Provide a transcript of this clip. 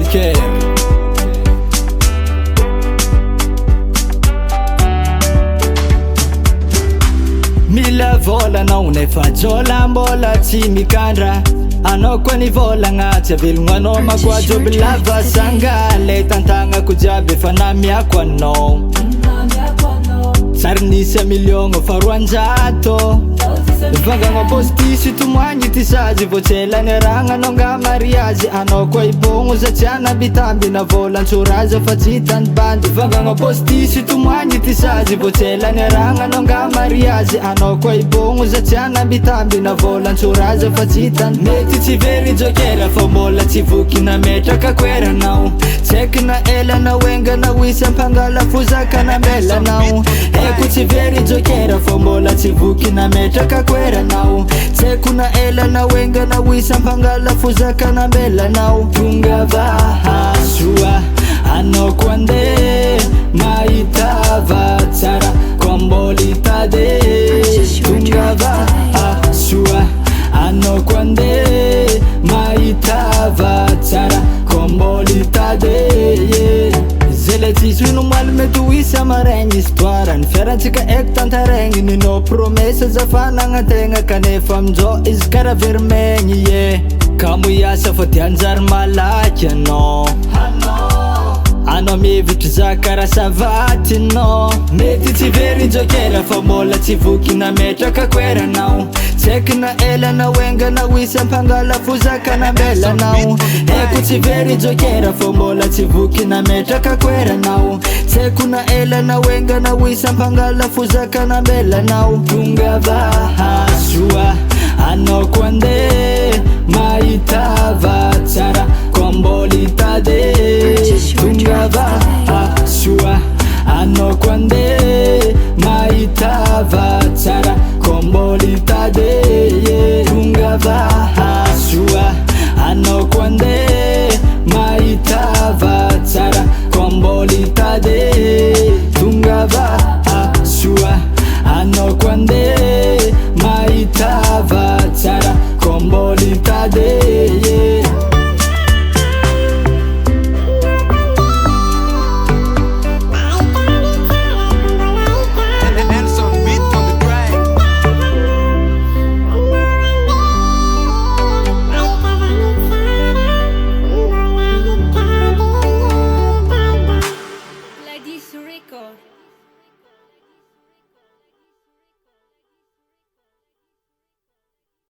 Joker. Mila volanao nefa jola mbola tsy mikandra. Anao koa ny volagna tsy avelogno anao magwajoby lava sanga. Le tantagnako jiaby efa namiako anao. Sary nisy miliogno faroanjato. Vangagna postisy tomoagny ty sazy voatsela ny ragnanao nga mariazy. Anao koa ibogno zatsiana bitamby na volan-tsoraza fa tsy hitany bandy. Vangagna postisy tomoagny ty sazy voatsela ny ragnanao nga mariazy. Anao koa ibogno zatsiana bitamby na volan-tsoraza fa tsy hitany. Mety tsy very jokera fa mbola tsy voky nametraka koeranao. Tseky na ela na wenga na wisa mpangala fozaka na melanao. Eko tsy very jokera fa mbola tsy voky nametraka koeranao. Tseky na ela na wenga na wisa mpangala fozaka na melanao. Tonga va soa anao koa ande mahitava tsara koa mbola hitady. Tonga va soa anao koa ande mahitava tsara koa mbola hitady. Zele tsisy no maly mety ho isy amaregny histoire. Ny fiarantsika eko tantaregny ninao promesa zafanagnategna kanefa aminjao izy kara vermegny ye. Ka mo hiasa fa ty anjary malaky anao. Anao mihevitry za kara savaty anao. Mety tsy very jokera fa mbola tsy voky nametraka koeranao. Tseky na ela na wenga na wisa mpangala fozaka na melanao. Eko tsy very jokera fa mbola tsy voky nametraka koeranao. Tseky na ela na wenga na wisa mpangala fozaka na melanao. Tonga va soa anao koa ande mahitava tsara koa mbola hitady. Tonga va soa anao koa ande mahitava tsara koa mbola hitady. Tonga va soa anao koa ande mahitava tsara koa mbola hitady. Tonga va soa anao koa ande mahitava tsara koa mbola hitady. Record.